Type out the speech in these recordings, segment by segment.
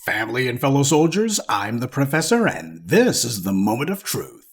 Family and fellow soldiers, I'm the Professor, and this is the Moment of Truth.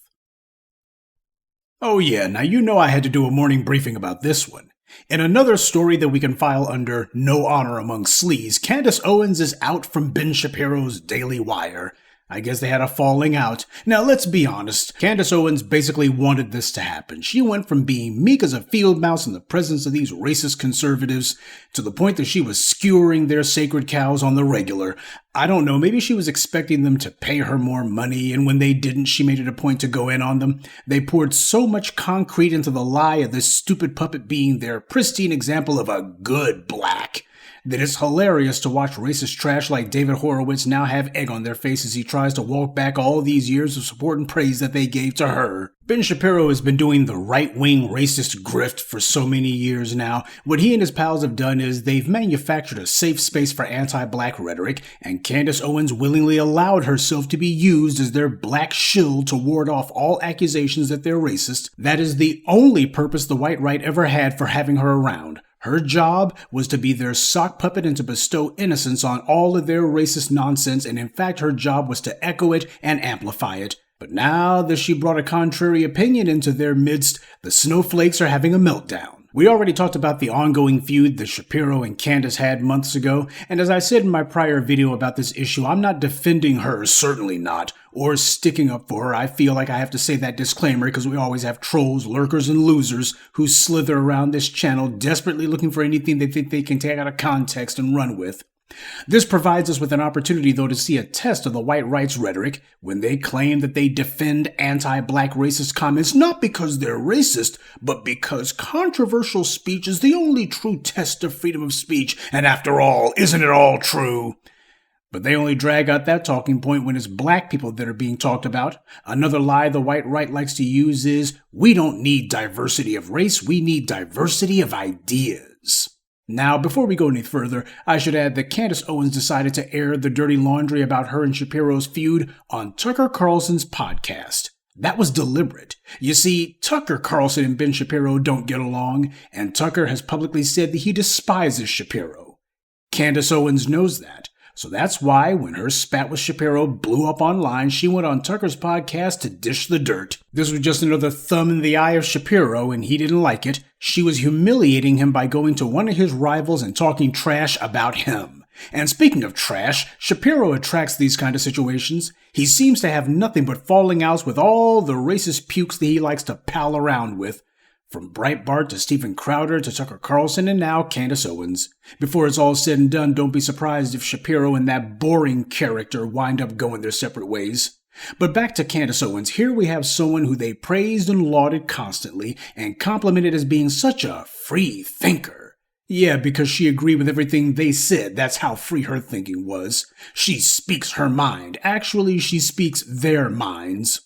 Oh yeah, now you know I had to do a morning briefing about this one. In another story that we can file under No Honor Among Sleaze, Candace Owens is out from Ben Shapiro's Daily Wire. I guess they had a falling out. Now let's be honest, Candace Owens basically wanted this to happen. She went from being meek as a field mouse in the presence of these racist conservatives to the point that she was skewering their sacred cows on the regular. I don't know, maybe she was expecting them to pay her more money, and when they didn't, she made it a point to go in on them. They poured so much concrete into the lie of this stupid puppet being their pristine example of a good black that it's hilarious to watch racist trash like David Horowitz now have egg on their face as he tries to walk back all these years of support and praise that they gave to her. Ben Shapiro has been doing the right-wing racist grift for so many years now. What he and his pals have done is they've manufactured a safe space for anti-black rhetoric, and Candace Owens willingly allowed herself to be used as their black shield to ward off all accusations that they're racist. That is the only purpose the white right ever had for having her around. Her job was to be their sock puppet and to bestow innocence on all of their racist nonsense, and in fact her job was to echo it and amplify it. But now that she brought a contrary opinion into their midst, the snowflakes are having a meltdown. We already talked about the ongoing feud that Shapiro and Candace had months ago, and as I said in my prior video about this issue, I'm not defending her, certainly not, or sticking up for her. I feel like I have to say that disclaimer because we always have trolls, lurkers, and losers who slither around this channel desperately looking for anything they think they can take out of context and run with. This provides us with an opportunity, though, to see a test of the white right's rhetoric when they claim that they defend anti-black racist comments not because they're racist, but because controversial speech is the only true test of freedom of speech, and after all, isn't it all true? But they only drag out that talking point when it's black people that are being talked about. Another lie the white right likes to use is, we don't need diversity of race, we need diversity of ideas. Now, before we go any further, I should add that Candace Owens decided to air the dirty laundry about her and Shapiro's feud on Tucker Carlson's podcast. That was deliberate. You see, Tucker Carlson and Ben Shapiro don't get along, and Tucker has publicly said that he despises Shapiro. Candace Owens knows that. So that's why, when her spat with Shapiro blew up online, she went on Tucker's podcast to dish the dirt. This was just another thumb in the eye of Shapiro, and he didn't like it. She was humiliating him by going to one of his rivals and talking trash about him. And speaking of trash, Shapiro attracts these kind of situations. He seems to have nothing but falling outs with all the racist pukes that he likes to pal around with. From Breitbart to Steven Crowder to Tucker Carlson and now Candace Owens. Before it's all said and done, don't be surprised if Shapiro and that boring character wind up going their separate ways. But back to Candace Owens, here we have someone who they praised and lauded constantly and complimented as being such a free thinker. Yeah, because she agreed with everything they said. That's how free her thinking was. She speaks her mind. Actually, she speaks their minds.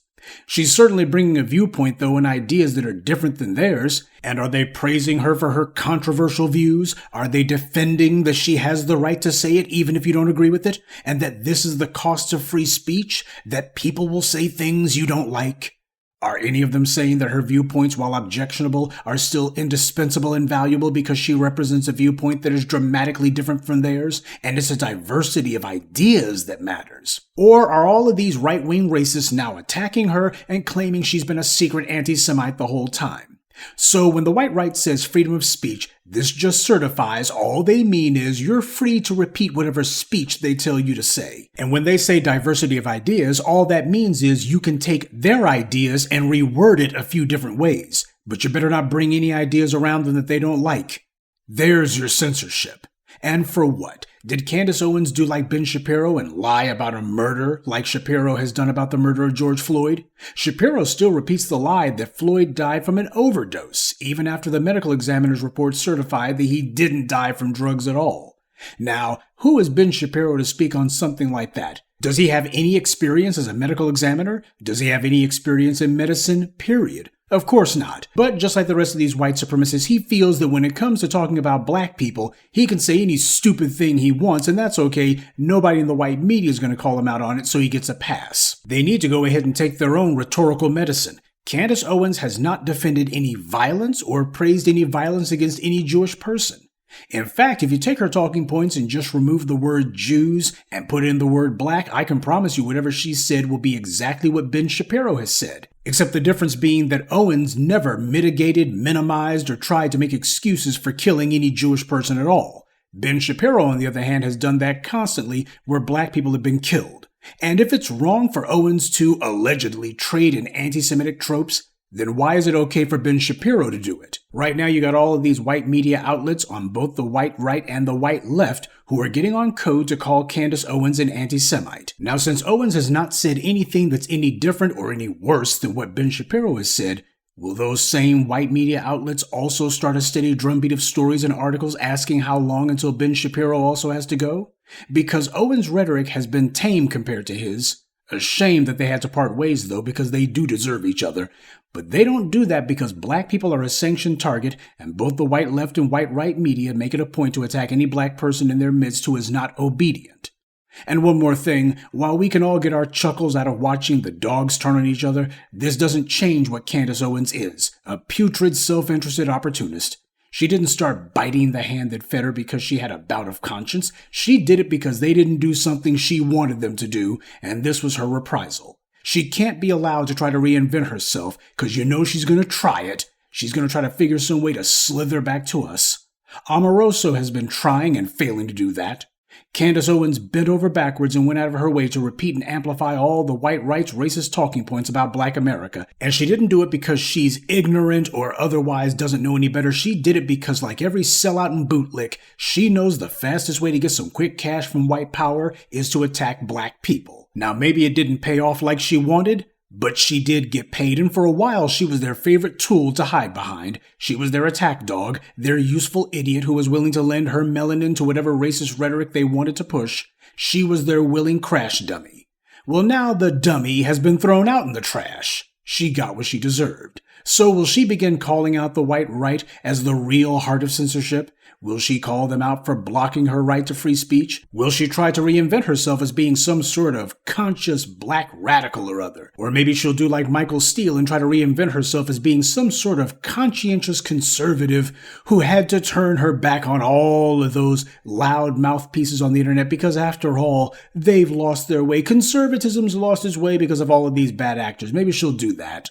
She's certainly bringing a viewpoint, though, and ideas that are different than theirs. And are they praising her for her controversial views? Are they defending that she has the right to say it even if you don't agree with it? And that this is the cost of free speech? That people will say things you don't like? Are any of them saying that her viewpoints, while objectionable, are still indispensable and valuable because she represents a viewpoint that is dramatically different from theirs, and it's a diversity of ideas that matters? Or are all of these right-wing racists now attacking her and claiming she's been a secret anti-Semite the whole time? So when the white right says freedom of speech, this just certifies all they mean is you're free to repeat whatever speech they tell you to say. And when they say diversity of ideas, all that means is you can take their ideas and reword it a few different ways. But you better not bring any ideas around them that they don't like. There's your censorship. And for what? Did Candace Owens do like Ben Shapiro and lie about a murder like Shapiro has done about the murder of George Floyd? Shapiro still repeats the lie that Floyd died from an overdose, even after the medical examiner's report certified that he didn't die from drugs at all. Now, who is Ben Shapiro to speak on something like that? Does he have any experience as a medical examiner? Does he have any experience in medicine? Period. Of course not. But just like the rest of these white supremacists, he feels that when it comes to talking about black people, he can say any stupid thing he wants, and that's okay. Nobody in the white media is going to call him out on it, so he gets a pass. They need to go ahead and take their own rhetorical medicine. Candace Owens has not defended any violence or praised any violence against any Jewish person. In fact, if you take her talking points and just remove the word Jews and put in the word black, I can promise you whatever she said will be exactly what Ben Shapiro has said. Except the difference being that Owens never mitigated, minimized, or tried to make excuses for killing any Jewish person at all. Ben Shapiro, on the other hand, has done that constantly where black people have been killed. And if it's wrong for Owens to allegedly trade in anti-Semitic tropes, then why is it okay for Ben Shapiro to do it? Right now you got all of these white media outlets on both the white right and the white left who are getting on code to call Candace Owens an anti-Semite. Now, since Owens has not said anything that's any different or any worse than what Ben Shapiro has said, will those same white media outlets also start a steady drumbeat of stories and articles asking how long until Ben Shapiro also has to go? Because Owens' rhetoric has been tame compared to his. A shame that they had to part ways, though, because they do deserve each other. But they don't do that because black people are a sanctioned target, and both the white left and white right media make it a point to attack any black person in their midst who is not obedient. And one more thing, while we can all get our chuckles out of watching the dogs turn on each other, this doesn't change what Candace Owens is, a putrid, self-interested opportunist. She didn't start biting the hand that fed her because she had a bout of conscience. She did it because they didn't do something she wanted them to do, and this was her reprisal. She can't be allowed to try to reinvent herself because you know she's going to try it. She's going to try to figure some way to slither back to us. Omaroso has been trying and failing to do that. Candace Owens bent over backwards and went out of her way to repeat and amplify all the white right's racist talking points about black America. And she didn't do it because she's ignorant or otherwise doesn't know any better. She did it because, like every sellout and bootlick, she knows the fastest way to get some quick cash from white power is to attack black people. Now, maybe it didn't pay off like she wanted, but she did get paid, and for a while she was their favorite tool to hide behind. She was their attack dog, their useful idiot who was willing to lend her melanin to whatever racist rhetoric they wanted to push. She was their willing crash dummy. Well, now the dummy has been thrown out in the trash. She got what she deserved. So will she begin calling out the white right as the real heart of censorship? Will she call them out for blocking her right to free speech? Will she try to reinvent herself as being some sort of conscious black radical or other? Or maybe she'll do like Michael Steele and try to reinvent herself as being some sort of conscientious conservative who had to turn her back on all of those loud mouthpieces on the internet because, after all, they've lost their way. Conservatism's lost its way because of all of these bad actors. Maybe she'll do that.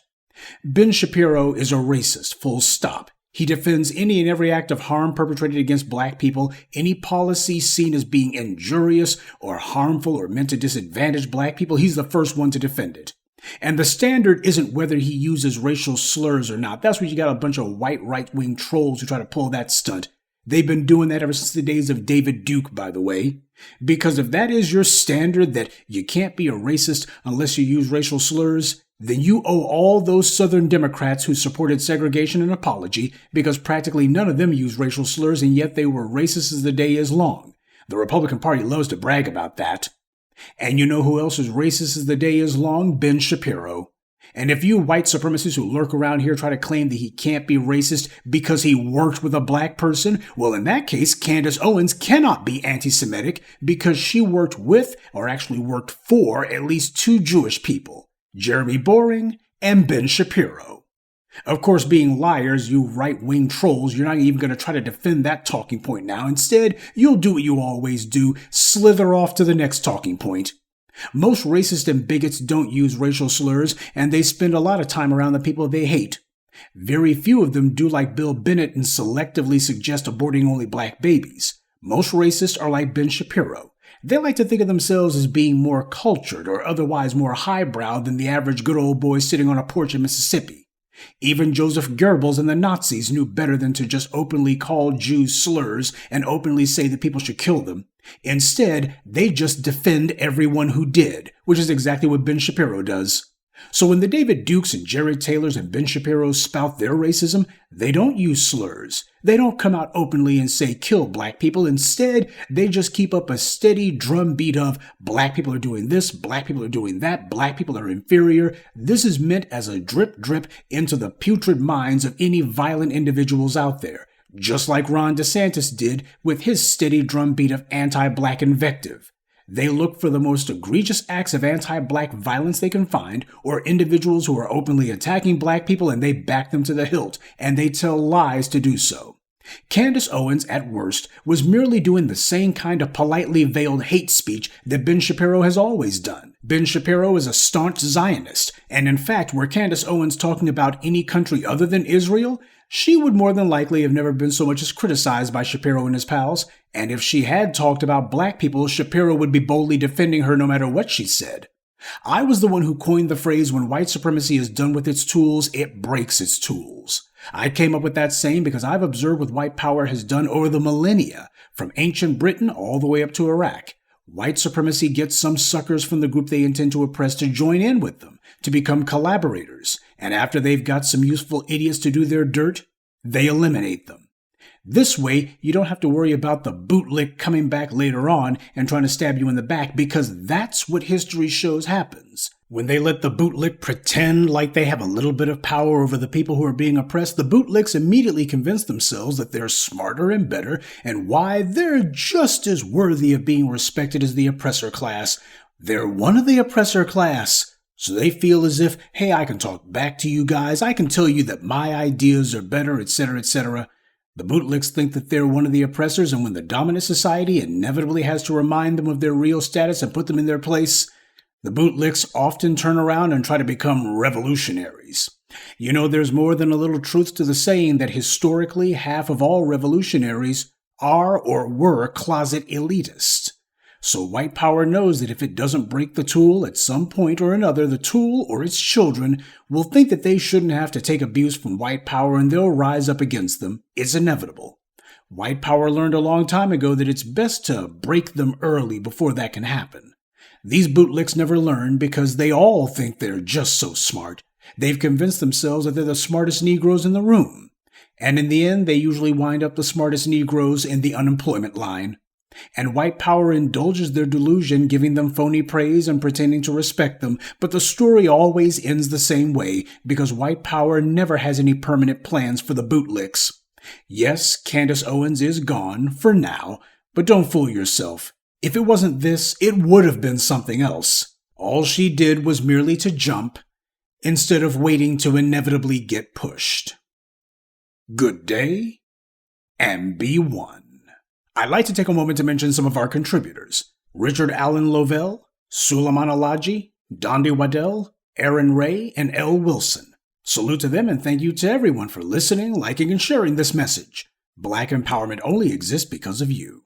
Ben Shapiro is a racist, full stop. He defends any and every act of harm perpetrated against black people, any policy seen as being injurious or harmful or meant to disadvantage black people. He's the first one to defend it. And the standard isn't whether he uses racial slurs or not. That's where you got a bunch of white right-wing trolls who try to pull that stunt. They've been doing that ever since the days of David Duke, by the way. Because if that is your standard, that you can't be a racist unless you use racial slurs, then you owe all those Southern Democrats who supported segregation an apology, because practically none of them used racial slurs, and yet they were racist as the day is long. The Republican Party loves to brag about that. And you know who else is racist as the day is long? Ben Shapiro. And if you white supremacists who lurk around here try to claim that he can't be racist because he worked with a black person, well, in that case, Candace Owens cannot be anti-Semitic because she worked with, or actually worked for, at least 2 Jewish people. Jeremy Boring and Ben Shapiro. Of course, being liars, you right-wing trolls, you're not even going to try to defend that talking point now. Instead, you'll do what you always do, slither off to the next talking point. Most racists and bigots don't use racial slurs, and they spend a lot of time around the people they hate. Very few of them do like Bill Bennett and selectively suggest aborting only black babies. Most racists are like Ben Shapiro. They like to think of themselves as being more cultured or otherwise more highbrow than the average good old boy sitting on a porch in Mississippi. Even Joseph Goebbels and the Nazis knew better than to just openly call Jews slurs and openly say that people should kill them. Instead, they just defend everyone who did, which is exactly what Ben Shapiro does. So when the David Dukes and Jared Taylors and Ben Shapiros spout their racism, they don't use slurs. They don't come out openly and say kill black people. Instead, they just keep up a steady drumbeat of black people are doing this, black people are doing that, black people are inferior. This is meant as a drip into the putrid minds of any violent individuals out there, just like Ron DeSantis did with his steady drumbeat of anti-black invective. They look for the most egregious acts of anti-black violence they can find, or individuals who are openly attacking black people, and they back them to the hilt, and they tell lies to do so. Candace Owens, at worst, was merely doing the same kind of politely veiled hate speech that Ben Shapiro has always done. Ben Shapiro is a staunch Zionist, and in fact, were Candace Owens talking about any country other than Israel, she would more than likely have never been so much as criticized by Shapiro and his pals, and if she had talked about black people, Shapiro would be boldly defending her no matter what she said. I was the one who coined the phrase, when white supremacy is done with its tools, it breaks its tools. I came up with that saying because I've observed what white power has done over the millennia, from ancient Britain all the way up to Iraq. White supremacy gets some suckers from the group they intend to oppress to join in with them, to become collaborators, and after they've got some useful idiots to do their dirt, they eliminate them. This way, you don't have to worry about the bootlick coming back later on and trying to stab you in the back, because that's what history shows happens. When they let the bootlick pretend like they have a little bit of power over the people who are being oppressed, the bootlicks immediately convince themselves that they're smarter and better, and why they're just as worthy of being respected as the oppressor class. They're one of the oppressor class, so they feel as if, hey, I can talk back to you guys, I can tell you that my ideas are better, etc., etc. The bootlicks think that they're one of the oppressors, and when the dominant society inevitably has to remind them of their real status and put them in their place, the bootlicks often turn around and try to become revolutionaries. You know, there's more than a little truth to the saying that historically half of all revolutionaries are or were closet elitists. So white power knows that if it doesn't break the tool at some point or another, the tool or its children will think that they shouldn't have to take abuse from white power, and they'll rise up against them. It's inevitable. White power learned a long time ago that it's best to break them early before that can happen. These bootlicks never learn because they all think they're just so smart. They've convinced themselves that they're the smartest Negroes in the room. And in the end, they usually wind up the smartest Negroes in the unemployment line. And white power indulges their delusion, giving them phony praise and pretending to respect them, but the story always ends the same way, because white power never has any permanent plans for the bootlicks. Yes, Candace Owens is gone, for now, but don't fool yourself. If it wasn't this, it would have been something else. All she did was merely to jump, instead of waiting to inevitably get pushed. Good day, and be one. I'd like to take a moment to mention some of our contributors: Richard Allen Lovell, Suleiman Alaji, Dondi Waddell, Aaron Ray, and L. Wilson. Salute to them, and thank you to everyone for listening, liking, and sharing this message. Black empowerment only exists because of you.